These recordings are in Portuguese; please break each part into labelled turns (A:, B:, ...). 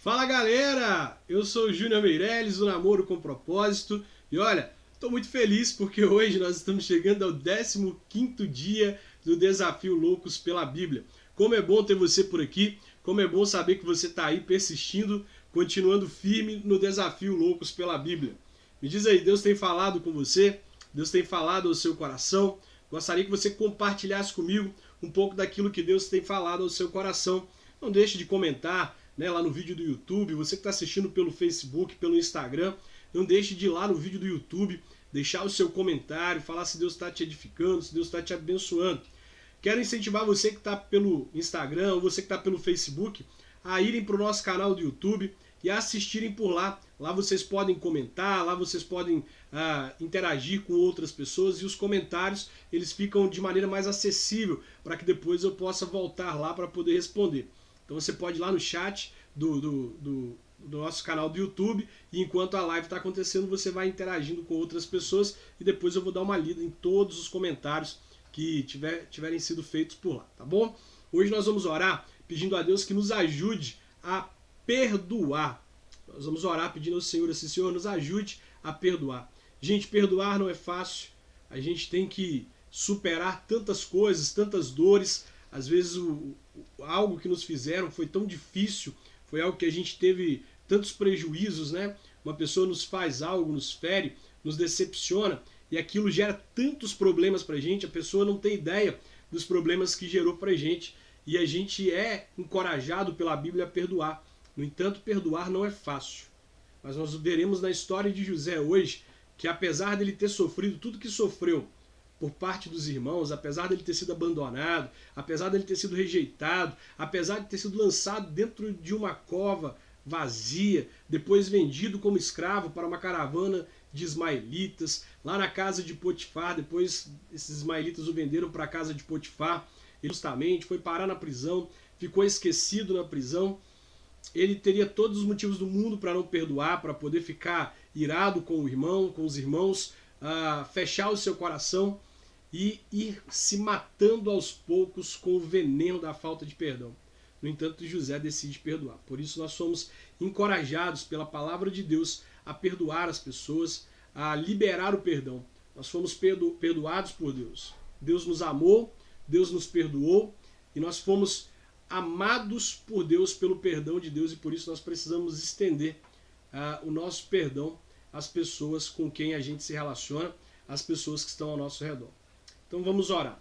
A: Fala galera, eu sou o Júnior Meirelles, do Namoro com Propósito, e olha, estou muito feliz porque hoje nós estamos chegando ao 15º dia do Desafio Loucos pela Bíblia. Como é bom ter você por aqui, como é bom saber que você está aí persistindo, continuando firme no Desafio Loucos pela Bíblia. Me diz aí, Deus tem falado com você? Deus tem falado ao seu coração? Gostaria que você compartilhasse comigo um pouco daquilo que Deus tem falado ao seu coração. Não deixe de comentar, lá no vídeo do YouTube, você que está assistindo pelo Facebook, pelo Instagram, não deixe de ir lá no vídeo do YouTube, deixar o seu comentário, falar se Deus está te edificando, se Deus está te abençoando. Quero incentivar você que está pelo Instagram, ou você que está pelo Facebook, a irem para o nosso canal do YouTube e a assistirem por lá. Lá vocês podem comentar, lá vocês podem interagir com outras pessoas, e os comentários eles ficam de maneira mais acessível para que depois eu possa voltar lá para poder responder. Então você pode ir lá no chat do nosso canal do YouTube, e enquanto a live está acontecendo você vai interagindo com outras pessoas, e depois eu vou dar uma lida em todos os comentários que tiverem sido feitos por lá, tá bom? Hoje nós vamos orar pedindo a Deus que nos ajude a perdoar. Nós vamos orar pedindo ao Senhor assim: Senhor, nos ajude a perdoar. Gente, perdoar não é fácil. A gente tem que superar tantas coisas, tantas dores. Às vezes algo que nos fizeram foi tão difícil, foi algo que a gente teve tantos prejuízos, né? Uma pessoa nos faz algo, nos fere, nos decepciona, e aquilo gera tantos problemas pra gente, a pessoa não tem ideia dos problemas que gerou pra gente, e a gente é encorajado pela Bíblia a perdoar. No entanto, perdoar não é fácil. Mas nós veremos na história de José hoje que, apesar dele ter sofrido tudo que sofreu por parte dos irmãos, apesar dele ter sido abandonado, apesar dele ter sido rejeitado, apesar de ter sido lançado dentro de uma cova vazia, depois vendido como escravo para uma caravana de ismaelitas, lá na casa de Potifar, depois esses ismaelitas o venderam para a casa de Potifar, ele justamente foi parar na prisão, ficou esquecido na prisão. Ele teria todos os motivos do mundo para não perdoar, para poder ficar irado com o irmão, com os irmãos, fechar o seu coração e ir se matando aos poucos com o veneno da falta de perdão. No entanto, José decide perdoar. Por isso nós somos encorajados pela palavra de Deus a perdoar as pessoas, a liberar o perdão. Nós fomos perdoados por Deus. Deus nos amou, Deus nos perdoou, e nós fomos amados por Deus pelo perdão de Deus, e por isso nós precisamos estender o nosso perdão às pessoas com quem a gente se relaciona, às pessoas que estão ao nosso redor. Então vamos orar.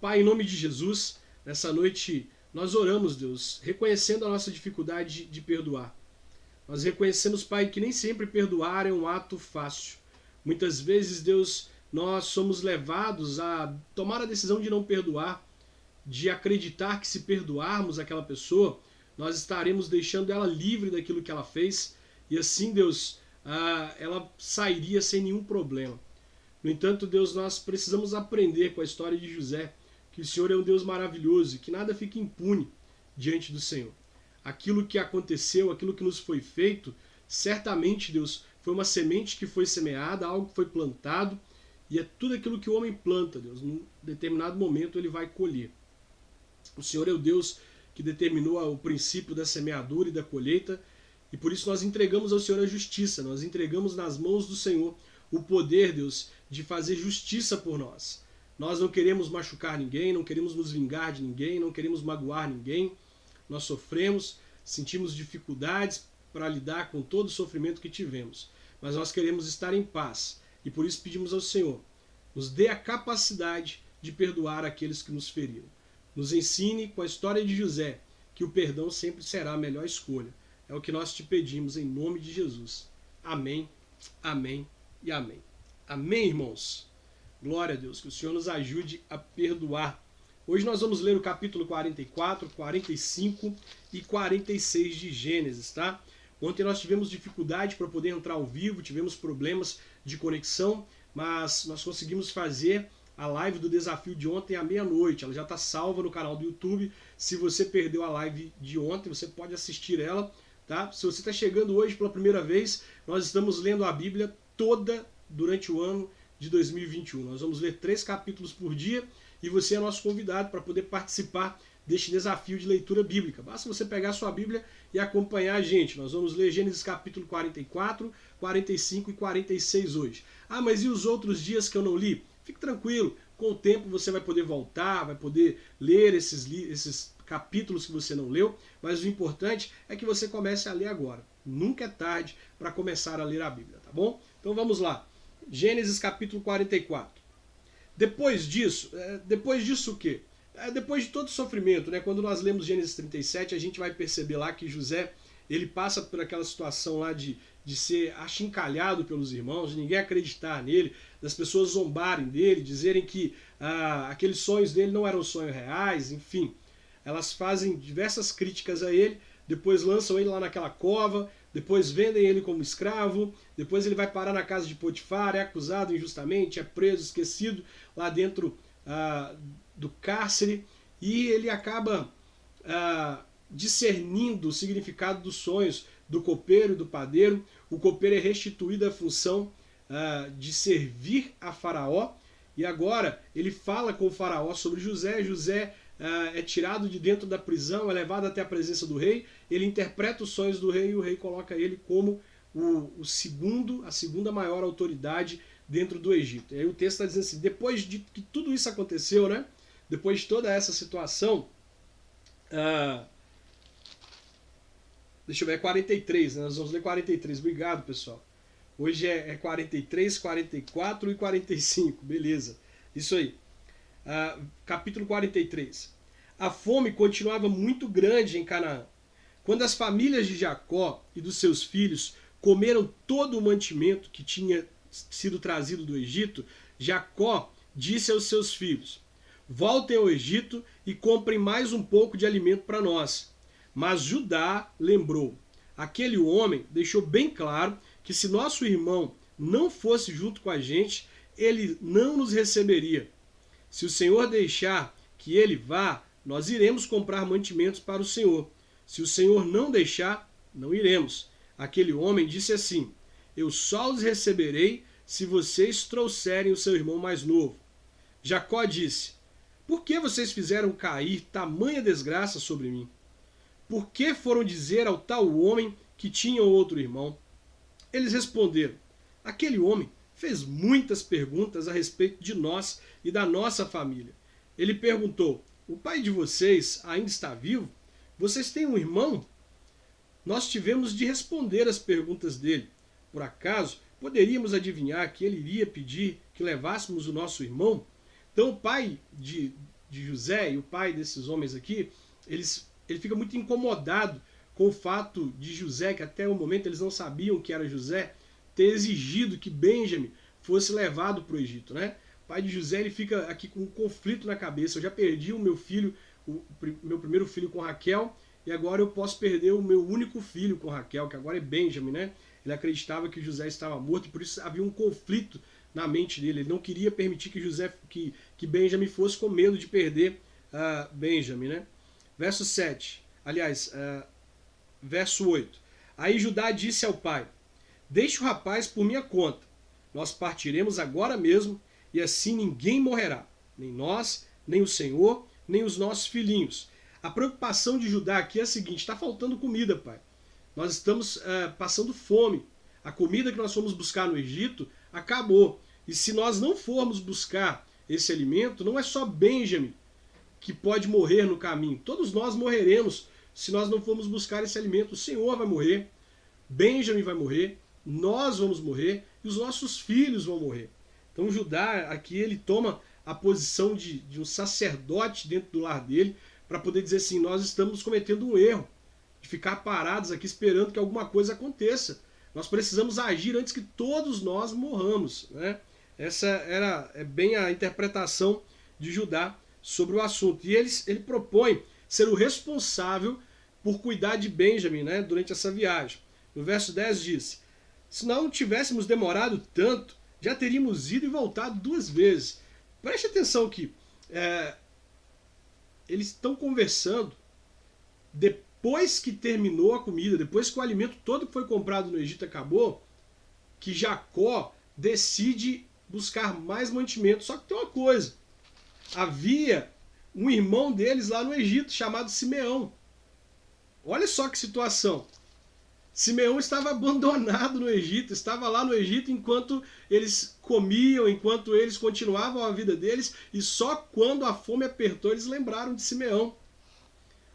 A: Pai, em nome de Jesus, nessa noite nós oramos, Deus, reconhecendo a nossa dificuldade de perdoar. Nós reconhecemos, Pai, que nem sempre perdoar é um ato fácil. Muitas vezes, Deus, nós somos levados a tomar a decisão de não perdoar, de acreditar que se perdoarmos aquela pessoa, nós estaremos deixando ela livre daquilo que ela fez, e assim, Deus, ela sairia sem nenhum problema. No entanto, Deus, nós precisamos aprender com a história de José que o Senhor é um Deus maravilhoso e que nada fica impune diante do Senhor. Aquilo que aconteceu, aquilo que nos foi feito, certamente, Deus, foi uma semente que foi semeada, algo que foi plantado, e é tudo aquilo que o homem planta, Deus, num determinado momento ele vai colher. O Senhor é o Deus que determinou o princípio da semeadura e da colheita, e por isso nós entregamos ao Senhor a justiça, nós entregamos nas mãos do Senhor o poder, Deus, de fazer justiça por nós. Nós não queremos machucar ninguém, não queremos nos vingar de ninguém, não queremos magoar ninguém. Nós sofremos, sentimos dificuldades para lidar com todo o sofrimento que tivemos, mas nós queremos estar em paz, e por isso pedimos ao Senhor, nos dê a capacidade de perdoar aqueles que nos feriram. Nos ensine com a história de José que o perdão sempre será a melhor escolha. É o que nós te pedimos em nome de Jesus. Amém, amém e amém. Amém, irmãos? Glória a Deus, que o Senhor nos ajude a perdoar. Hoje nós vamos ler o capítulo 44, 45 e 46 de Gênesis, tá? Ontem nós tivemos dificuldade para poder entrar ao vivo, tivemos problemas de conexão, mas nós conseguimos fazer a live do desafio de ontem à meia-noite. Ela já está salva no canal do YouTube. Se você perdeu a live de ontem, você pode assistir ela, tá? Se você está chegando hoje pela primeira vez, nós estamos lendo a Bíblia toda durante o ano de 2021. Nós vamos ler 3 capítulos por dia, e você é nosso convidado para poder participar deste desafio de leitura bíblica. Basta você pegar a sua Bíblia e acompanhar a gente. Nós vamos ler Gênesis capítulo 44, 45 e 46 hoje. Ah, mas e os outros dias que eu não li? Fique tranquilo, com o tempo você vai poder voltar, vai poder ler esses capítulos que você não leu, mas o importante é que você comece a ler agora. Nunca é tarde para começar a ler a Bíblia, tá bom? Então vamos lá. Gênesis capítulo 44. Depois disso o quê? Depois de todo o sofrimento, né? Quando nós lemos Gênesis 37, a gente vai perceber lá que José, ele passa por aquela situação lá de ser achincalhado pelos irmãos, de ninguém acreditar nele, das pessoas zombarem dele, dizerem que aqueles sonhos dele não eram sonhos reais, enfim. Elas fazem diversas críticas a ele, depois lançam ele lá naquela cova, depois vendem ele como escravo, depois ele vai parar na casa de Potifar, é acusado injustamente, é preso, esquecido lá dentro do cárcere, e ele acaba discernindo o significado dos sonhos do copeiro e do padeiro. O copeiro é restituído à função de servir a Faraó, e agora ele fala com o Faraó sobre José. José é tirado de dentro da prisão, é levado até a presença do rei, ele interpreta os sonhos do rei e o rei coloca ele como a segunda maior autoridade dentro do Egito. E aí o texto está dizendo assim, depois de que tudo isso aconteceu, né? Depois de toda essa situação, deixa eu ver, é 43, né? Nós vamos ler 43, obrigado pessoal. Hoje é 43, 44 e 45, beleza, isso aí. Capítulo 43. A fome continuava muito grande em Canaã. Quando as famílias de Jacó e dos seus filhos comeram todo o mantimento que tinha sido trazido do Egito, Jacó disse aos seus filhos, voltem ao Egito e comprem mais um pouco de alimento para nós. Mas Judá lembrou, aquele homem deixou bem claro que se nosso irmão não fosse junto com a gente, ele não nos receberia. Se o Senhor deixar que ele vá, nós iremos comprar mantimentos para o Senhor. Se o Senhor não deixar, não iremos. Aquele homem disse assim, eu só os receberei se vocês trouxerem o seu irmão mais novo. Jacó disse, por que vocês fizeram cair tamanha desgraça sobre mim? Por que foram dizer ao tal homem que tinham outro irmão? Eles responderam, aquele homem fez muitas perguntas a respeito de nós e da nossa família. Ele perguntou, o pai de vocês ainda está vivo? Vocês têm um irmão? Nós tivemos de responder as perguntas dele. Por acaso, poderíamos adivinhar que ele iria pedir que levássemos o nosso irmão? Então o pai de José e o pai desses homens aqui, ele fica muito incomodado com o fato de José, que até o momento eles não sabiam que era José, ter exigido que Benjamim fosse levado para o Egito, né? O pai de José, ele fica aqui com um conflito na cabeça. Eu já perdi o meu filho, meu primeiro filho com Raquel, e agora eu posso perder o meu único filho com Raquel, que agora é Benjamim, né? Ele acreditava que José estava morto e por isso havia um conflito na mente dele. Ele não queria permitir que Benjamim fosse com medo de perder Benjamim, né? Verso 7, aliás, verso 8. Aí Judá disse ao pai, deixe o rapaz por minha conta. Nós partiremos agora mesmo e assim ninguém morrerá. Nem nós, nem o Senhor, nem os nossos filhinhos. A preocupação de Judá aqui é a seguinte, está faltando comida, pai. Nós estamos passando fome. A comida que nós fomos buscar no Egito acabou. E se nós não formos buscar esse alimento, não é só Benjamim que pode morrer no caminho. Todos nós morreremos se nós não formos buscar esse alimento. O Senhor vai morrer, Benjamim vai morrer, nós vamos morrer e os nossos filhos vão morrer. Então Judá aqui ele toma a posição de um sacerdote dentro do lar dele para poder dizer assim, nós estamos cometendo um erro de ficar parados aqui esperando que alguma coisa aconteça. Nós precisamos agir antes que todos nós morramos, né? Essa é bem a interpretação de Judá sobre o assunto. E ele propõe ser o responsável por cuidar de Benjamim, né, durante essa viagem. No verso 10 diz, se não tivéssemos demorado tanto, já teríamos ido e voltado 2 vezes. Preste atenção aqui. Eles estão conversando depois que terminou a comida, depois que o alimento todo que foi comprado no Egito acabou, que Jacó decide buscar mais mantimento. Só que tem uma coisa, havia um irmão deles lá no Egito, chamado Simeão. Olha só que situação. Simeão estava abandonado no Egito, estava lá no Egito enquanto eles comiam, enquanto eles continuavam a vida deles, e só quando a fome apertou eles lembraram de Simeão.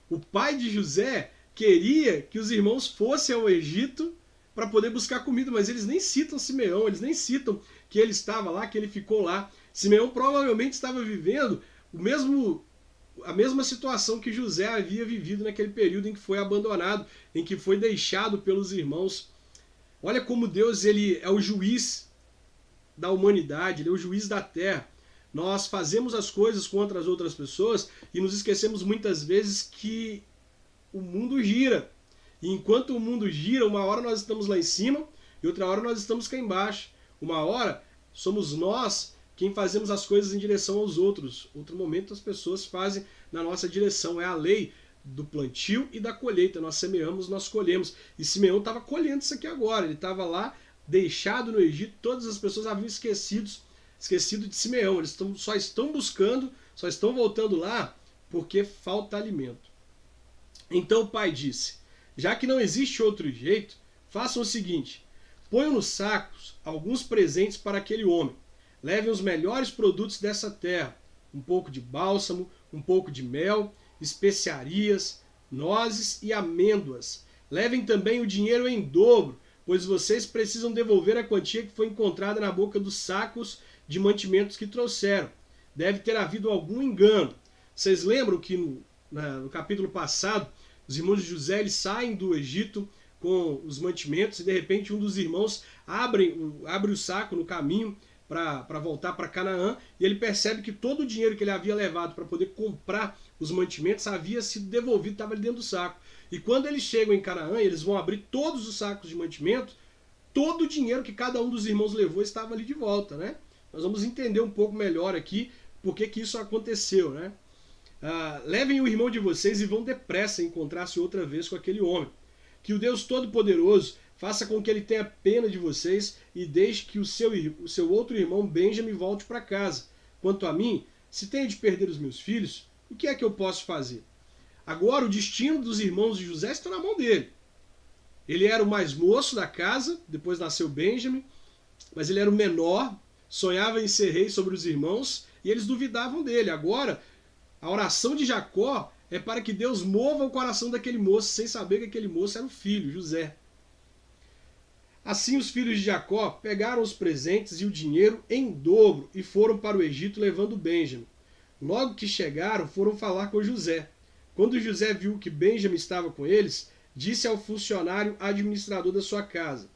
A: O pai de José queria que os irmãos fossem ao Egito para poder buscar comida, mas eles nem citam Simeão, eles nem citam que ele estava lá, que ele ficou lá. Simeão provavelmente estava vivendo a mesma situação que José havia vivido naquele período em que foi abandonado, em que foi deixado pelos irmãos. Olha como Deus ele é o juiz da humanidade, ele é o juiz da terra. Nós fazemos as coisas contra as outras pessoas e nos esquecemos muitas vezes que o mundo gira. E enquanto o mundo gira, uma hora nós estamos lá em cima e outra hora nós estamos cá embaixo. Uma hora somos nós quem fazemos as coisas em direção aos outros. Outro momento as pessoas fazem na nossa direção. É a lei do plantio e da colheita. Nós semeamos, nós colhemos. E Simeão estava colhendo isso aqui agora. Ele estava lá, deixado no Egito. Todas as pessoas haviam esquecido de Simeão. Eles só estão buscando, só estão voltando lá porque falta alimento. Então o pai disse: já que não existe outro jeito, façam o seguinte: ponham nos sacos alguns presentes para aquele homem. Levem os melhores produtos dessa terra, um pouco de bálsamo, um pouco de mel, especiarias, nozes e amêndoas. Levem também o dinheiro em dobro, pois vocês precisam devolver a quantia que foi encontrada na boca dos sacos de mantimentos que trouxeram. Deve ter havido algum engano. Vocês lembram que no capítulo passado, os irmãos de José eles saem do Egito com os mantimentos e de repente um dos irmãos abre o saco no caminho para voltar para Canaã, e ele percebe que todo o dinheiro que ele havia levado para poder comprar os mantimentos havia sido devolvido, estava ali dentro do saco. E quando eles chegam em Canaã, eles vão abrir todos os sacos de mantimento, todo o dinheiro que cada um dos irmãos levou estava ali de volta, né? Nós vamos entender um pouco melhor aqui por que isso aconteceu, né? Levem o irmão de vocês e vão depressa encontrar-se outra vez com aquele homem. Que o Deus Todo-Poderoso faça com que ele tenha pena de vocês e deixe que o seu outro irmão Benjamim volte para casa. Quanto a mim, se tenho de perder os meus filhos, o que é que eu posso fazer? Agora o destino dos irmãos de José está na mão dele. Ele era o mais moço da casa, depois nasceu Benjamim, mas ele era o menor, sonhava em ser rei sobre os irmãos e eles duvidavam dele. Agora, a oração de Jacó é para que Deus mova o coração daquele moço, sem saber que aquele moço era o filho, José. Assim os filhos de Jacó pegaram os presentes e o dinheiro em dobro e foram para o Egito levando Benjamim. Logo que chegaram, foram falar com José. Quando José viu que Benjamim estava com eles, disse ao funcionário administrador da sua casa: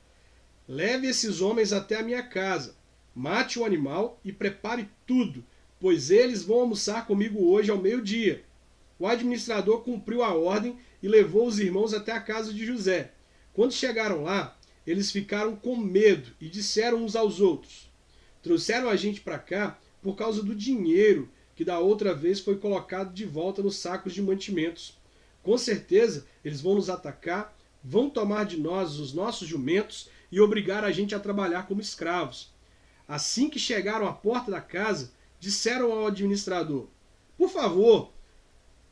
A: leve esses homens até a minha casa, mate o animal e prepare tudo, pois eles vão almoçar comigo hoje ao meio-dia. O administrador cumpriu a ordem e levou os irmãos até a casa de José. Quando chegaram lá, eles ficaram com medo e disseram uns aos outros: trouxeram a gente para cá por causa do dinheiro que da outra vez foi colocado de volta nos sacos de mantimentos. Com certeza eles vão nos atacar, vão tomar de nós os nossos jumentos e obrigar a gente a trabalhar como escravos. Assim que chegaram à porta da casa, disseram ao administrador: por favor,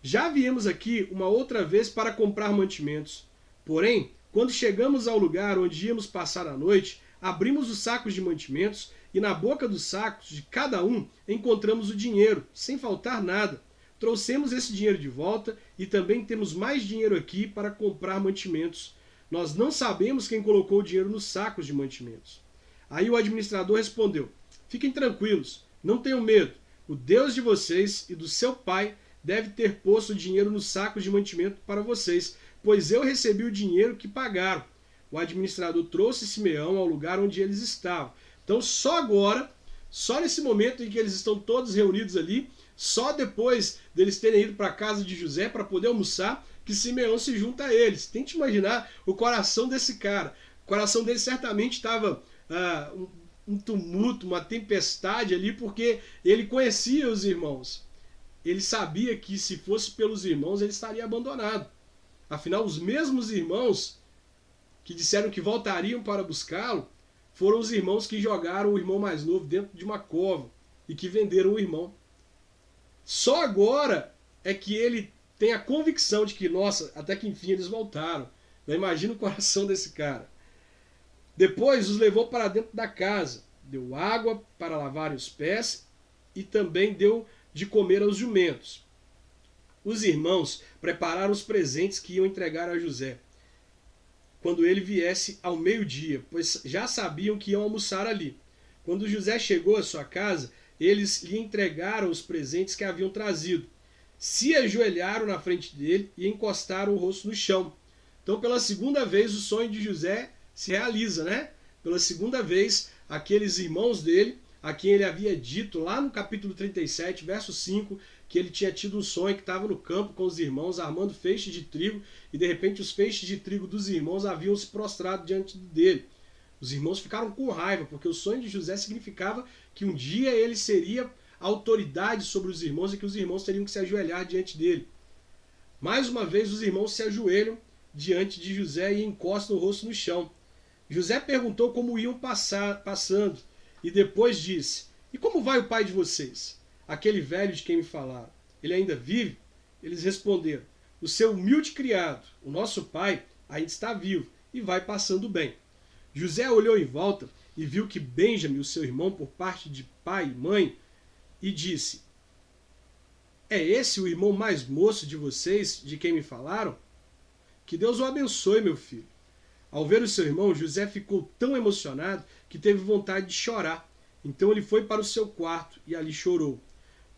A: já viemos aqui uma outra vez para comprar mantimentos. Porém, quando chegamos ao lugar onde íamos passar a noite, abrimos os sacos de mantimentos e na boca dos sacos de cada um encontramos o dinheiro, sem faltar nada. Trouxemos esse dinheiro de volta e também temos mais dinheiro aqui para comprar mantimentos. Nós não sabemos quem colocou o dinheiro nos sacos de mantimentos. Aí o administrador respondeu: fiquem tranquilos, não tenham medo. O Deus de vocês e do seu pai deve ter posto o dinheiro nos sacos de mantimento para vocês, pois eu recebi o dinheiro que pagaram. O administrador trouxe Simeão ao lugar onde eles estavam. Então só agora, só nesse momento em que eles estão todos reunidos ali, só depois deles terem ido para a casa de José para poder almoçar, que Simeão se junta a eles. Tente imaginar o coração desse cara. O coração dele certamente estava um tumulto, uma tempestade ali, porque ele conhecia os irmãos. Ele sabia que se fosse pelos irmãos ele estaria abandonado. Afinal, os mesmos irmãos que disseram que voltariam para buscá-lo foram os irmãos que jogaram o irmão mais novo dentro de uma cova e que venderam o irmão. Só agora é que ele tem a convicção de que, nossa, até que enfim eles voltaram. Eu imagino o coração desse cara. Depois os levou para dentro da casa, deu água para lavarem os pés e também deu de comer aos jumentos. Os irmãos prepararam os presentes que iam entregar a José quando ele viesse ao meio-dia, pois já sabiam que iam almoçar ali. Quando José chegou à sua casa, eles lhe entregaram os presentes que haviam trazido. Se ajoelharam na frente dele e encostaram o rosto no chão. Então, pela segunda vez, o sonho de José se realiza, né? Pela segunda vez, aqueles irmãos dele, a quem ele havia dito lá no capítulo 37, verso 5, que ele tinha tido um sonho, que estava no campo com os irmãos armando feixes de trigo, e de repente os feixes de trigo dos irmãos haviam se prostrado diante dele. Os irmãos ficaram com raiva, porque o sonho de José significava que um dia ele seria autoridade sobre os irmãos e que os irmãos teriam que se ajoelhar diante dele. Mais uma vez os irmãos se ajoelham diante de José e encostam o rosto no chão. José perguntou como iam passando e depois disse: "E como vai o pai de vocês? Aquele velho de quem me falaram, ele ainda vive?" Eles responderam: "O seu humilde criado, o nosso pai, ainda está vivo e vai passando bem." José olhou em volta e viu que Benjamim, o seu irmão por parte de pai e mãe, e disse: "É esse o irmão mais moço de vocês, de quem me falaram? Que Deus o abençoe, meu filho." Ao ver o seu irmão, José ficou tão emocionado que teve vontade de chorar. Então ele foi para o seu quarto e ali chorou.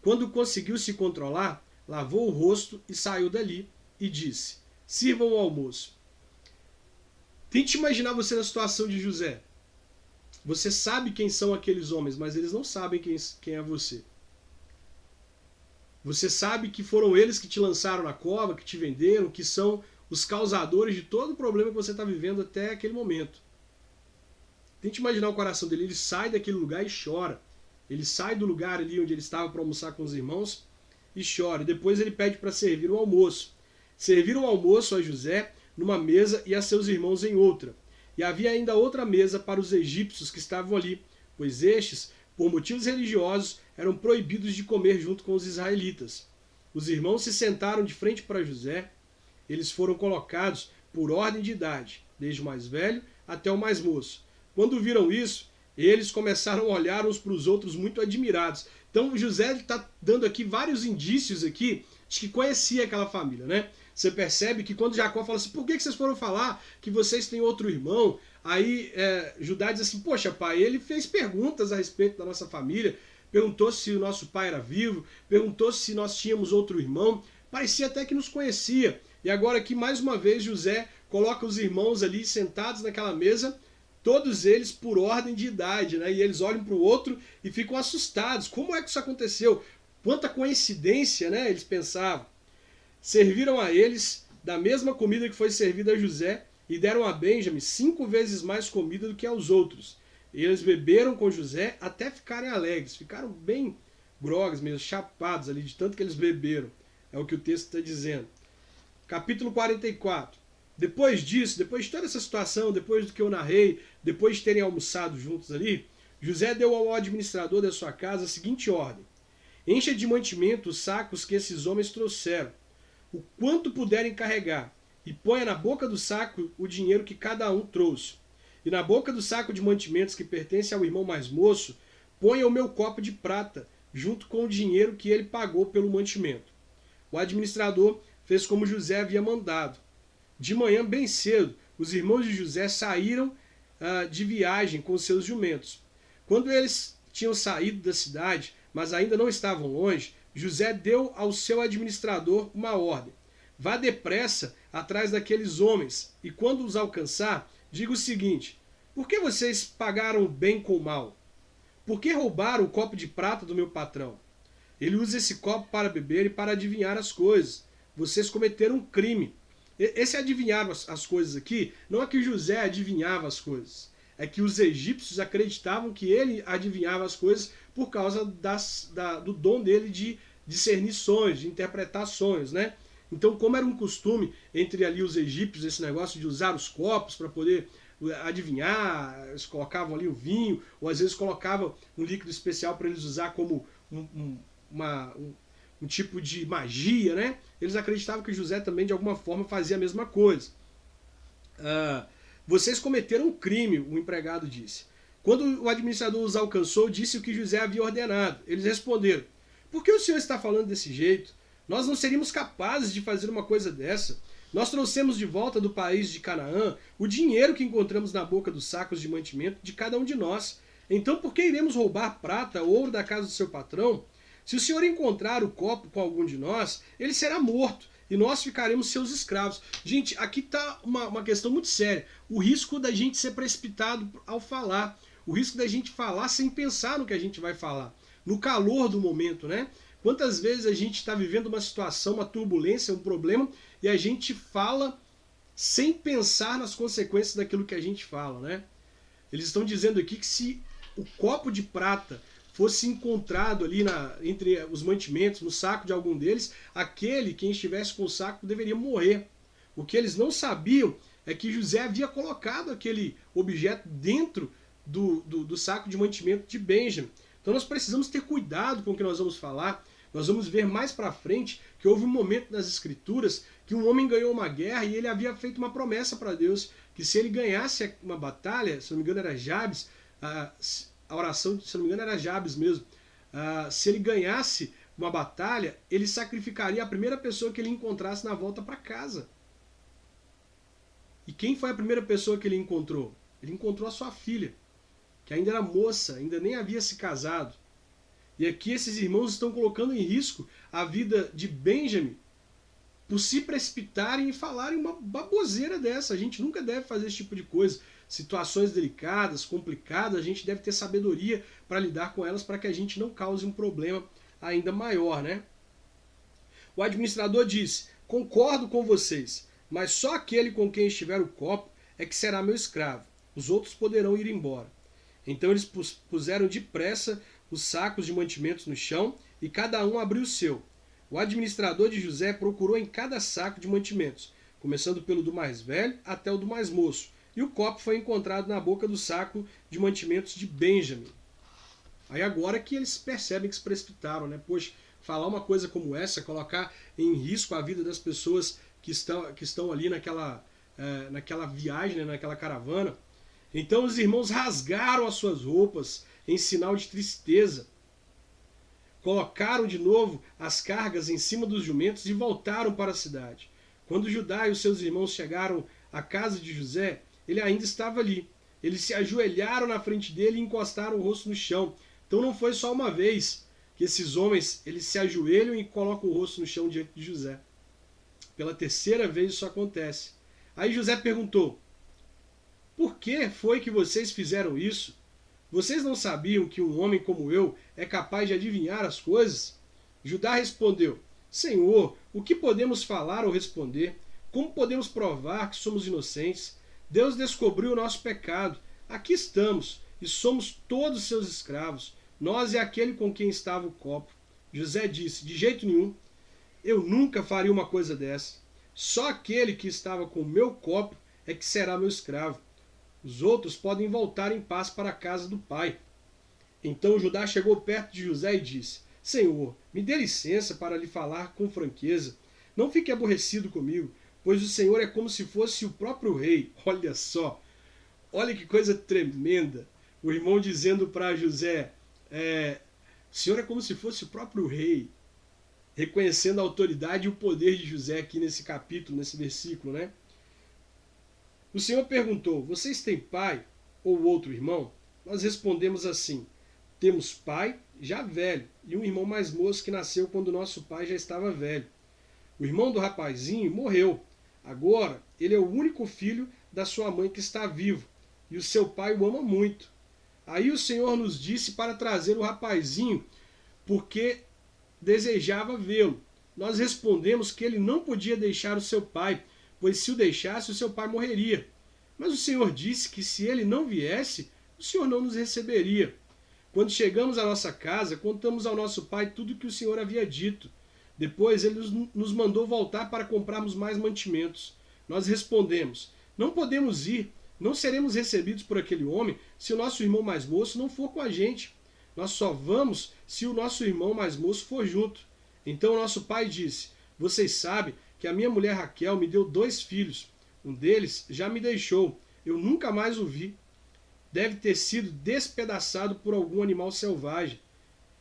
A: Quando conseguiu se controlar, lavou o rosto e saiu dali e disse: "Sirvam o almoço." Tente imaginar você na situação de José. Você sabe quem são aqueles homens, mas eles não sabem quem é você. Você sabe que foram eles que te lançaram na cova, que te venderam, que são os causadores de todo o problema que você está vivendo até aquele momento. Tente imaginar o coração dele. Ele sai daquele lugar e chora. Ele sai do lugar ali onde ele estava para almoçar com os irmãos e chora. Depois ele pede para servir o almoço. Serviram o almoço a José numa mesa e a seus irmãos em outra. E havia ainda outra mesa para os egípcios que estavam ali, pois estes, por motivos religiosos, eram proibidos de comer junto com os israelitas. Os irmãos se sentaram de frente para José. Eles foram colocados por ordem de idade, desde o mais velho até o mais moço. Quando viram isso, eles começaram a olhar uns para os outros muito admirados. Então José está dando aqui vários indícios aqui de que conhecia aquela família, né? Você percebe que quando Jacó fala assim: "Por que vocês foram falar que vocês têm outro irmão?" Aí Judá diz assim: "Poxa, pai, ele fez perguntas a respeito da nossa família, perguntou se o nosso pai era vivo, perguntou se nós tínhamos outro irmão, parecia até que nos conhecia." E agora aqui, mais uma vez, José coloca os irmãos ali sentados naquela mesa, todos eles por ordem de idade, né? E eles olham para o outro e ficam assustados. Como é que isso aconteceu? Quanta coincidência, né? Eles pensavam. Serviram a eles da mesma comida que foi servida a José e deram a Benjamim 5 vezes mais comida do que aos outros. E eles beberam com José até ficarem alegres. Ficaram bem grogues, mesmo chapados ali, de tanto que eles beberam. É o que o texto está dizendo. Capítulo 44. Depois disso, depois de toda essa situação, depois do que eu narrei, depois de terem almoçado juntos ali, José deu ao administrador da sua casa a seguinte ordem: "Encha de mantimento os sacos que esses homens trouxeram, o quanto puderem carregar, e ponha na boca do saco o dinheiro que cada um trouxe. E na boca do saco de mantimentos que pertence ao irmão mais moço, ponha o meu copo de prata, junto com o dinheiro que ele pagou pelo mantimento." O administrador fez como José havia mandado. De manhã, bem cedo, os irmãos de José saíram de viagem com seus jumentos. Quando eles tinham saído da cidade, mas ainda não estavam longe, José deu ao seu administrador uma ordem: "Vá depressa atrás daqueles homens, e quando os alcançar, diga o seguinte: por que vocês pagaram o bem com o mal? Por que roubaram o copo de prata do meu patrão? Ele usa esse copo para beber e para adivinhar as coisas. Vocês cometeram um crime." Esse adivinhar as coisas aqui, não é que José adivinhava as coisas. É que os egípcios acreditavam que ele adivinhava as coisas por causa do dom dele de discernir sonhos, de interpretar sonhos, né? Então, como era um costume entre ali os egípcios, esse negócio de usar os copos para poder adivinhar, eles colocavam ali o vinho, ou às vezes colocavam um líquido especial para eles usar como um tipo de magia, né? Eles acreditavam que José também de alguma forma fazia a mesma coisa. Vocês cometeram um crime, o empregado disse. Quando o administrador os alcançou, disse o que José havia ordenado. Eles responderam: por que o senhor está falando desse jeito? Nós não seríamos capazes de fazer uma coisa dessa. Nós trouxemos de volta do país de Canaã o dinheiro que encontramos na boca dos sacos de mantimento de cada um de nós. Então por que iremos roubar prata ou ouro da casa do seu patrão? Se o senhor encontrar o copo com algum de nós, ele será morto e nós ficaremos seus escravos. Gente, aqui está uma questão muito séria. O risco da gente ser precipitado ao falar. O risco da gente falar sem pensar no que a gente vai falar. No calor do momento, né? Quantas vezes a gente está vivendo uma situação, uma turbulência, um problema, e a gente fala sem pensar nas consequências daquilo que a gente fala, né? Eles estão dizendo aqui que se o copo de prata fosse encontrado ali entre os mantimentos, no saco de algum deles, quem estivesse com o saco deveria morrer. O que eles não sabiam é que José havia colocado aquele objeto dentro do saco de mantimento de Benjamim. Então nós precisamos ter cuidado com o que nós vamos falar. Nós vamos ver mais para frente que houve um momento nas Escrituras que um homem ganhou uma guerra e ele havia feito uma promessa para Deus, que se ele ganhasse uma batalha, se não me engano era Jabes, a oração, se não me engano era Jabes mesmo, se ele ganhasse uma batalha, ele sacrificaria a primeira pessoa que ele encontrasse na volta para casa. E quem foi a primeira pessoa que ele encontrou? Ele encontrou a sua filha, que ainda era moça, ainda nem havia se casado. E aqui esses irmãos estão colocando em risco a vida de Benjamim por se precipitarem e falarem uma baboseira dessa. A gente nunca deve fazer esse tipo de coisa. Situações delicadas, complicadas, a gente deve ter sabedoria para lidar com elas para que a gente não cause um problema ainda maior, né? O administrador disse: concordo com vocês, mas só aquele com quem estiver o copo é que será meu escravo. Os outros poderão ir embora. Então eles puseram depressa os sacos de mantimentos no chão e cada um abriu o seu. O administrador de José procurou em cada saco de mantimentos, começando pelo do mais velho até o do mais moço, e o copo foi encontrado na boca do saco de mantimentos de Benjamim. Aí agora que eles percebem que se precipitaram, né? Poxa, falar uma coisa como essa, colocar em risco a vida das pessoas que estão ali naquela viagem, né? Naquela caravana. Então os irmãos rasgaram as suas roupas em sinal de tristeza. Colocaram de novo as cargas em cima dos jumentos e voltaram para a cidade. Quando Judá e os seus irmãos chegaram à casa de José, ele ainda estava ali. Eles se ajoelharam na frente dele e encostaram o rosto no chão. Então não foi só uma vez que esses homens eles se ajoelham e colocam o rosto no chão diante de José. Pela terceira vez isso acontece. Aí José perguntou: por que foi que vocês fizeram isso? Vocês não sabiam que um homem como eu é capaz de adivinhar as coisas? Judá respondeu: Senhor, o que podemos falar ou responder? Como podemos provar que somos inocentes? Deus descobriu o nosso pecado. Aqui estamos, e somos todos seus escravos. Nós e aquele com quem estava o copo. José disse: de jeito nenhum. Eu nunca faria uma coisa dessa. Só aquele que estava com o meu copo é que será meu escravo. Os outros podem voltar em paz para a casa do pai. Então Judá chegou perto de José e disse: Senhor, me dê licença para lhe falar com franqueza. Não fique aborrecido comigo, pois o Senhor é como se fosse o próprio rei. Olha só, olha que coisa tremenda. O irmão dizendo para José: o Senhor é como se fosse o próprio rei. Reconhecendo a autoridade e o poder de José aqui nesse capítulo, nesse versículo, né? O Senhor perguntou: vocês têm pai ou outro irmão? Nós respondemos assim: temos pai já velho e um irmão mais moço que nasceu quando nosso pai já estava velho. O irmão do rapazinho morreu. Agora ele é o único filho da sua mãe que está vivo e o seu pai o ama muito. Aí o Senhor nos disse para trazer o rapazinho porque desejava vê-lo. Nós respondemos que ele não podia deixar o seu pai, pois se o deixasse, o seu pai morreria. Mas o Senhor disse que se ele não viesse, o Senhor não nos receberia. Quando chegamos à nossa casa, contamos ao nosso pai tudo o que o Senhor havia dito. Depois ele nos mandou voltar para comprarmos mais mantimentos. Nós respondemos: não podemos ir, não seremos recebidos por aquele homem se o nosso irmão mais moço não for com a gente. Nós só vamos se o nosso irmão mais moço for junto. Então nosso pai disse: vocês sabem que a minha mulher Raquel me deu 2 filhos. Um deles já me deixou. Eu nunca mais o vi. Deve ter sido despedaçado por algum animal selvagem.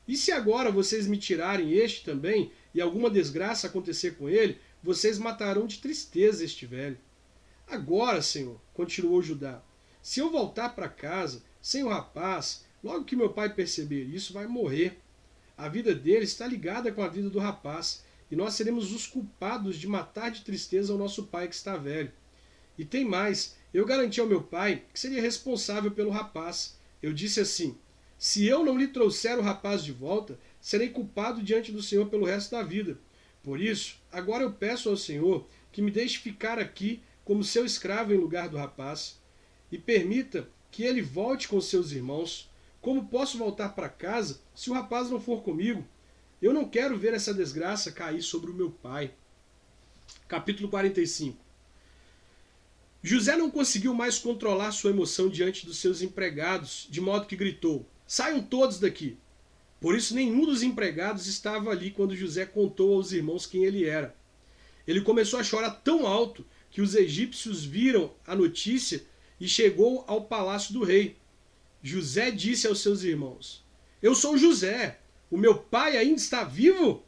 A: E se agora vocês me tirarem este também, e alguma desgraça acontecer com ele, vocês matarão de tristeza este velho. Agora, Senhor, continuou Judá, se eu voltar para casa sem o rapaz, logo que meu pai perceber isso, vai morrer. A vida dele está ligada com a vida do rapaz, e nós seremos os culpados de matar de tristeza o nosso pai que está velho. E tem mais, eu garanti ao meu pai que seria responsável pelo rapaz. Eu disse assim: se eu não lhe trouxer o rapaz de volta, serei culpado diante do Senhor pelo resto da vida. Por isso, agora eu peço ao Senhor que me deixe ficar aqui como seu escravo em lugar do rapaz, e permita que ele volte com seus irmãos. Como posso voltar para casa se o rapaz não for comigo? Eu não quero ver essa desgraça cair sobre o meu pai. Capítulo 45. José não conseguiu mais controlar sua emoção diante dos seus empregados, de modo que gritou: saiam todos daqui! Por isso nenhum dos empregados estava ali quando José contou aos irmãos quem ele era. Ele começou a chorar tão alto que os egípcios viram a notícia e chegou ao palácio do rei. José disse aos seus irmãos: eu sou José, o meu pai ainda está vivo?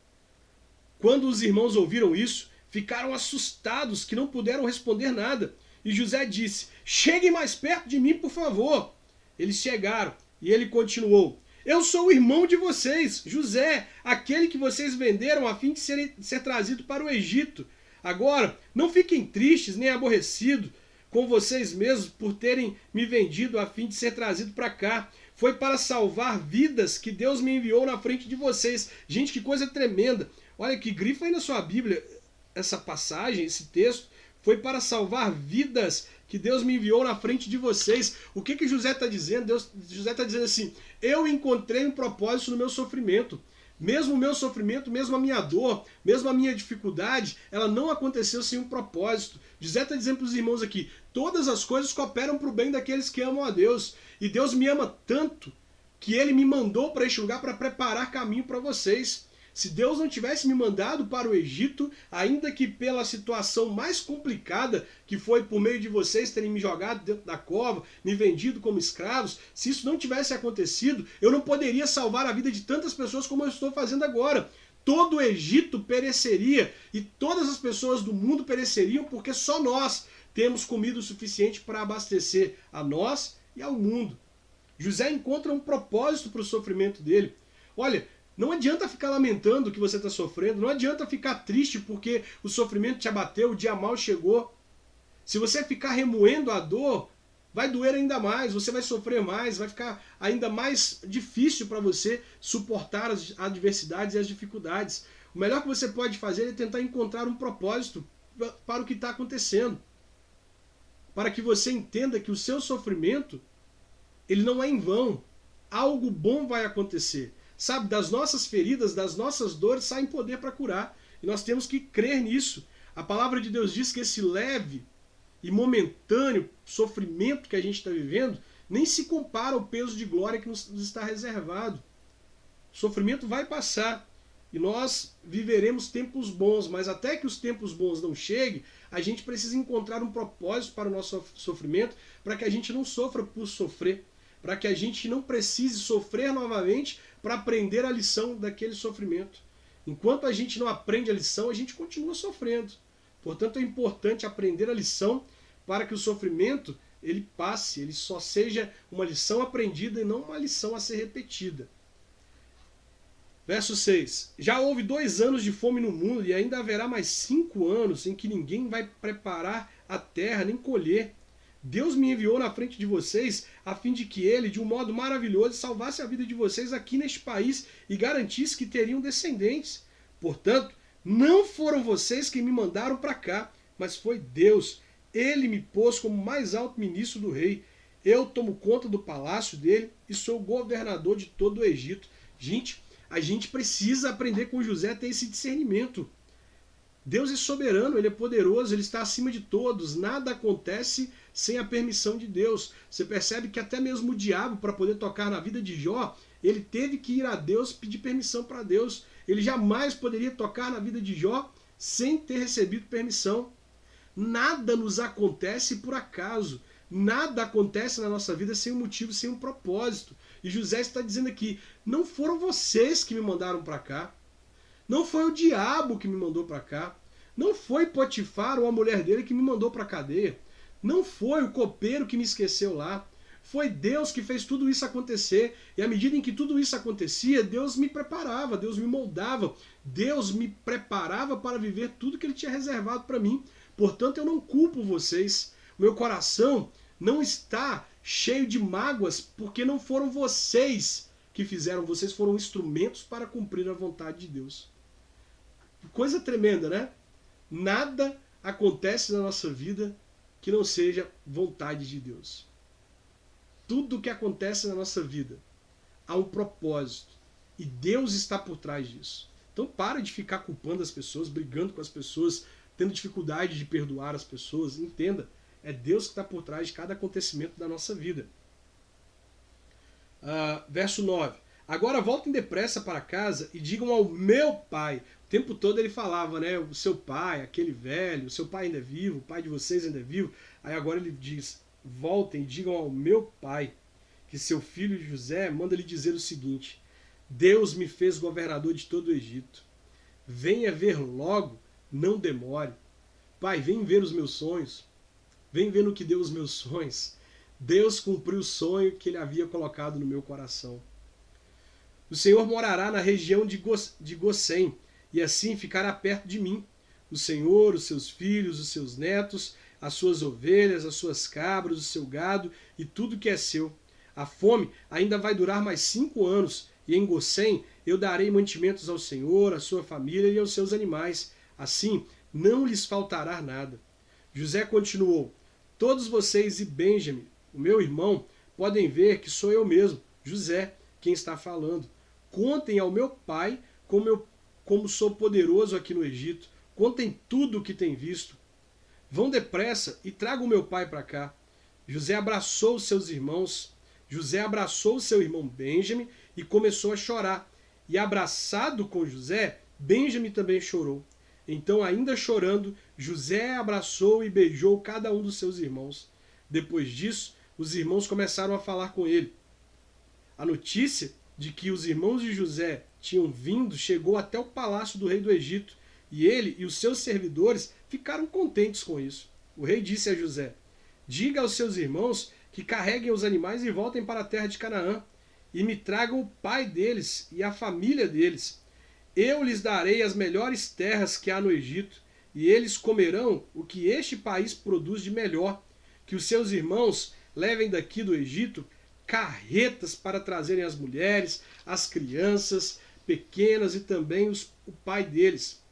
A: Quando os irmãos ouviram isso, ficaram assustados que não puderam responder nada. E José disse: cheguem mais perto de mim, por favor. Eles chegaram e ele continuou: eu sou o irmão de vocês, José, aquele que vocês venderam a fim de ser trazido para o Egito. Agora, não fiquem tristes nem aborrecidos com vocês mesmos por terem me vendido a fim de ser trazido para cá. Foi para salvar vidas que Deus me enviou na frente de vocês. Gente, que coisa tremenda. Olha que grifa aí na sua Bíblia essa passagem, esse texto. Foi para salvar vidas que Deus me enviou na frente de vocês. O que José está dizendo? José está dizendo assim: eu encontrei um propósito no meu sofrimento. Mesmo o meu sofrimento, mesmo a minha dor, mesmo a minha dificuldade, ela não aconteceu sem um propósito. José está dizendo para os irmãos aqui: todas as coisas cooperam para o bem daqueles que amam a Deus. E Deus me ama tanto que Ele me mandou para este lugar para preparar caminho para vocês. Se Deus não tivesse me mandado para o Egito, ainda que pela situação mais complicada, que foi por meio de vocês terem me jogado dentro da cova, me vendido como escravos, se isso não tivesse acontecido, eu não poderia salvar a vida de tantas pessoas como eu estou fazendo agora. Todo o Egito pereceria e todas as pessoas do mundo pereceriam, porque só nós temos comida o suficiente para abastecer a nós e ao mundo. José encontra um propósito para o sofrimento dele. Olha, não adianta ficar lamentando o que você está sofrendo, não adianta ficar triste porque o sofrimento te abateu, o dia mal chegou. Se você ficar remoendo a dor, vai doer ainda mais, você vai sofrer mais, vai ficar ainda mais difícil para você suportar as adversidades e as dificuldades. O melhor que você pode fazer é tentar encontrar um propósito para o que está acontecendo. Para que você entenda que o seu sofrimento, ele não é em vão. Algo bom vai acontecer. Sabe, das nossas feridas, das nossas dores, sai poder para curar. E nós temos que crer nisso. A palavra de Deus diz que esse leve e momentâneo sofrimento que a gente está vivendo nem se compara ao peso de glória que nos está reservado. O sofrimento vai passar e nós viveremos tempos bons, mas até que os tempos bons não cheguem, a gente precisa encontrar um propósito para o nosso sofrimento, para que a gente não sofra por sofrer, para que a gente não precise sofrer novamente para aprender a lição daquele sofrimento. Enquanto a gente não aprende a lição, a gente continua sofrendo. Portanto, é importante aprender a lição para que o sofrimento ele passe, ele só seja uma lição aprendida e não uma lição a ser repetida. Verso 6. Já houve 2 anos de fome no mundo e ainda haverá mais 5 anos em que ninguém vai preparar a terra nem colher. Deus me enviou na frente de vocês a fim de que Ele, de um modo maravilhoso, salvasse a vida de vocês aqui neste país e garantisse que teriam descendentes. Portanto, não foram vocês que me mandaram para cá, mas foi Deus. Ele me pôs como mais alto ministro do rei. Eu tomo conta do palácio dele e sou governador de todo o Egito. Gente, a gente precisa aprender com José a ter esse discernimento. Deus é soberano, Ele é poderoso, Ele está acima de todos. Nada acontece sem a permissão de Deus. Você percebe que até mesmo o diabo, para poder tocar na vida de Jó, ele teve que ir a Deus pedir permissão para Deus. Ele jamais poderia tocar na vida de Jó sem ter recebido permissão. Nada nos acontece por acaso. Nada acontece na nossa vida sem um motivo, sem um propósito. E José está dizendo aqui, não foram vocês que me mandaram para cá. Não foi o diabo que me mandou para cá. Não foi Potifar ou a mulher dele que me mandou para a cadeia. Não foi o copeiro que me esqueceu lá. Foi Deus que fez tudo isso acontecer. E à medida em que tudo isso acontecia, Deus me preparava, Deus me moldava. Deus me preparava para viver tudo que Ele tinha reservado para mim. Portanto, eu não culpo vocês. Meu coração não está cheio de mágoas, porque não foram vocês que fizeram. Vocês foram instrumentos para cumprir a vontade de Deus. Coisa tremenda, né? Nada acontece na nossa vida que não seja vontade de Deus. Tudo que acontece na nossa vida há um propósito. E Deus está por trás disso. Então para de ficar culpando as pessoas, brigando com as pessoas, tendo dificuldade de perdoar as pessoas. Entenda, é Deus que está por trás de cada acontecimento da nossa vida. Verso 9. Agora voltem depressa para casa e digam ao meu pai. O tempo todo ele falava, né? O seu pai, aquele velho, o seu pai ainda é vivo, o pai de vocês ainda é vivo. Aí agora ele diz, voltem e digam ao meu pai que seu filho José manda lhe dizer o seguinte: Deus me fez governador de todo o Egito. Venha ver logo, não demore. Pai, vem ver os meus sonhos. Vem ver no que deu os meus sonhos. Deus cumpriu o sonho que ele havia colocado no meu coração. O Senhor morará na região de Gosém, e assim ficará perto de mim. O Senhor, os seus filhos, os seus netos, as suas ovelhas, as suas cabras, o seu gado e tudo que é seu. A fome ainda vai durar mais 5 anos, e em Gosém eu darei mantimentos ao Senhor, à sua família e aos seus animais. Assim não lhes faltará nada. José continuou, todos vocês e Benjamim, o meu irmão, podem ver que sou eu mesmo, José, quem está falando. Contem ao meu pai como sou poderoso aqui no Egito. Contem tudo o que têm visto. Vão depressa e tragam meu pai para cá. José abraçou seus irmãos. José abraçou seu irmão Benjamim e começou a chorar. E abraçado com José, Benjamim também chorou. Então, ainda chorando, José abraçou e beijou cada um dos seus irmãos. Depois disso, os irmãos começaram a falar com ele. A notícia de que os irmãos de José tinham vindo chegou até o palácio do rei do Egito, e ele e os seus servidores ficaram contentes com isso. O rei disse a José, diga aos seus irmãos que carreguem os animais e voltem para a terra de Canaã, e me tragam o pai deles e a família deles. Eu lhes darei as melhores terras que há no Egito, e eles comerão o que este país produz de melhor. Que os seus irmãos levem daqui do Egito carretas para trazerem as mulheres, as crianças pequenas e também o pai deles.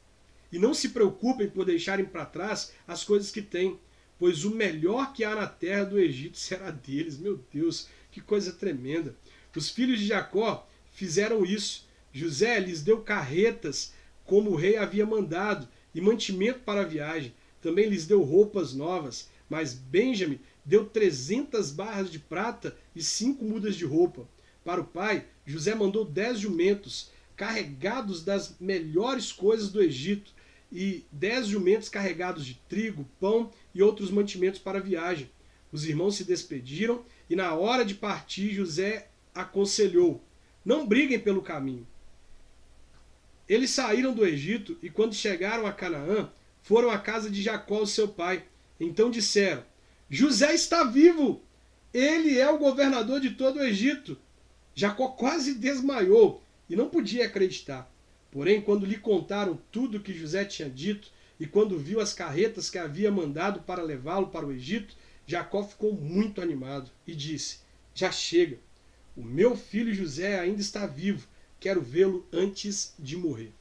A: E não se preocupem por deixarem para trás as coisas que têm, pois o melhor que há na terra do Egito será deles. Meu Deus, que coisa tremenda. Os filhos de Jacó fizeram isso. José lhes deu carretas, como o rei havia mandado, e mantimento para a viagem. Também lhes deu roupas novas, mas Benjamim deu 300 barras de prata e 5 mudas de roupa. Para o pai, José mandou 10 jumentos, carregados das melhores coisas do Egito, e 10 jumentos carregados de trigo, pão e outros mantimentos para a viagem. Os irmãos se despediram, e na hora de partir, José aconselhou, não briguem pelo caminho. Eles saíram do Egito, e quando chegaram a Canaã, foram à casa de Jacó, seu pai. Então disseram, José está vivo! Ele é o governador de todo o Egito. Jacó quase desmaiou e não podia acreditar. Porém, quando lhe contaram tudo o que José tinha dito e quando viu as carretas que havia mandado para levá-lo para o Egito, Jacó ficou muito animado e disse, já chega, o meu filho José ainda está vivo, quero vê-lo antes de morrer.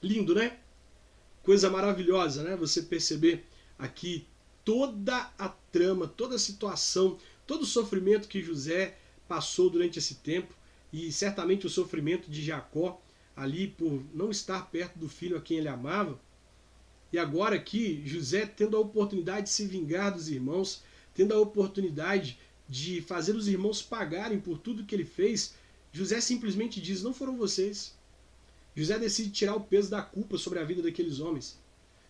A: Lindo, né? Coisa maravilhosa, né? Você perceber aqui toda a trama, toda a situação, todo o sofrimento que José passou durante esse tempo e certamente o sofrimento de Jacó ali por não estar perto do filho a quem ele amava. E agora aqui, José tendo a oportunidade de se vingar dos irmãos, tendo a oportunidade de fazer os irmãos pagarem por tudo que ele fez, José simplesmente diz, não foram vocês. José decide tirar o peso da culpa sobre a vida daqueles homens.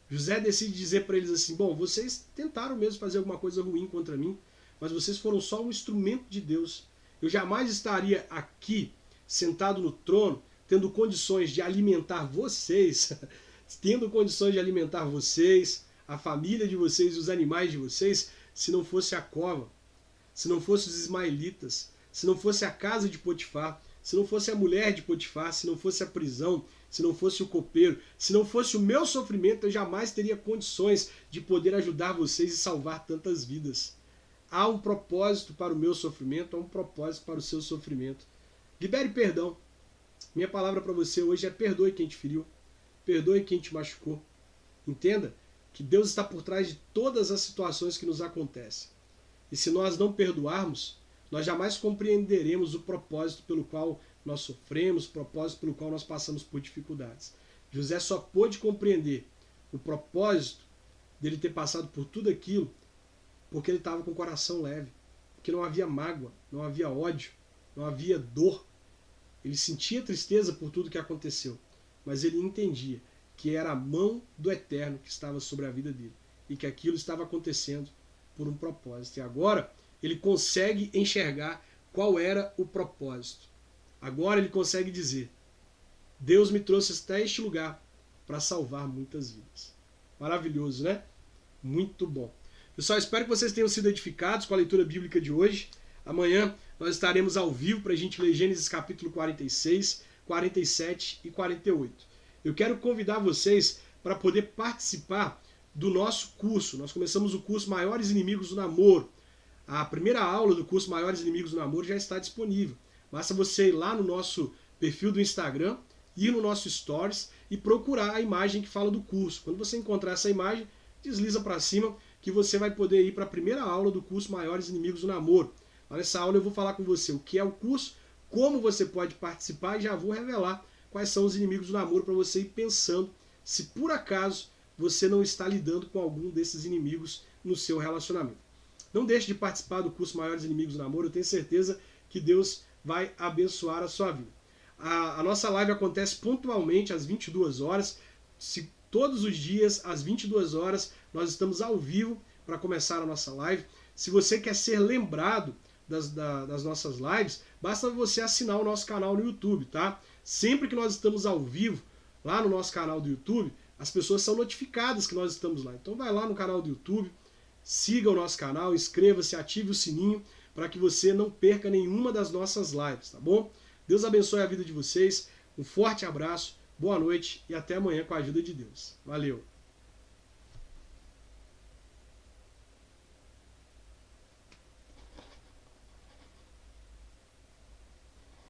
A: José decide dizer para eles assim, bom, vocês tentaram mesmo fazer alguma coisa ruim contra mim, mas vocês foram só um instrumento de Deus. Eu jamais estaria aqui, sentado no trono, tendo condições de alimentar vocês, tendo condições de alimentar vocês, a família de vocês e os animais de vocês, se não fosse a cova, se não fosse os ismaelitas, se não fosse a casa de Potifar, se não fosse a mulher de Potifar, se não fosse a prisão, se não fosse o copeiro, se não fosse o meu sofrimento, eu jamais teria condições de poder ajudar vocês e salvar tantas vidas. Há um propósito para o meu sofrimento, há um propósito para o seu sofrimento. Libere perdão. Minha palavra para você hoje é perdoe quem te feriu, perdoe quem te machucou. Entenda que Deus está por trás de todas as situações que nos acontecem. E se nós não perdoarmos, nós jamais compreenderemos o propósito pelo qual nós sofremos, o propósito pelo qual nós passamos por dificuldades. José só pôde compreender o propósito dele ter passado por tudo aquilo porque ele estava com o coração leve, porque não havia mágoa, não havia ódio, não havia dor. Ele sentia tristeza por tudo que aconteceu, mas ele entendia que era a mão do Eterno que estava sobre a vida dele e que aquilo estava acontecendo por um propósito. E agora ele consegue enxergar qual era o propósito. Agora ele consegue dizer, Deus me trouxe até este lugar para salvar muitas vidas. Maravilhoso, né? Muito bom. Pessoal, espero que vocês tenham sido edificados com a leitura bíblica de hoje. Amanhã nós estaremos ao vivo para a gente ler Gênesis capítulo 46, 47 e 48. Eu quero convidar vocês para poder participar do nosso curso. Nós começamos o curso Maiores Inimigos do Namoro. A primeira aula do curso Maiores Inimigos do Namoro já está disponível. Basta você ir lá no nosso perfil do Instagram, ir no nosso Stories e procurar a imagem que fala do curso. Quando você encontrar essa imagem, desliza para cima que você vai poder ir para a primeira aula do curso Maiores Inimigos do Namoro. Lá nessa aula eu vou falar com você o que é o curso, como você pode participar e já vou revelar quais são os inimigos do namoro para você ir pensando se por acaso você não está lidando com algum desses inimigos no seu relacionamento. Não deixe de participar do curso Maiores Inimigos do Namoro, eu tenho certeza que Deus vai abençoar a sua vida. A nossa live acontece pontualmente às 22 horas. Todos os dias, às 22 horas, nós estamos ao vivo para começar a nossa live. Se você quer ser lembrado das nossas lives, basta você assinar o nosso canal no YouTube, tá? Sempre que nós estamos ao vivo, lá no nosso canal do YouTube, as pessoas são notificadas que nós estamos lá. Então vai lá no canal do YouTube, siga o nosso canal, inscreva-se, ative o sininho, para que você não perca nenhuma das nossas lives, tá bom? Deus abençoe a vida de vocês, um forte abraço, boa noite e até amanhã com a ajuda de Deus. Valeu!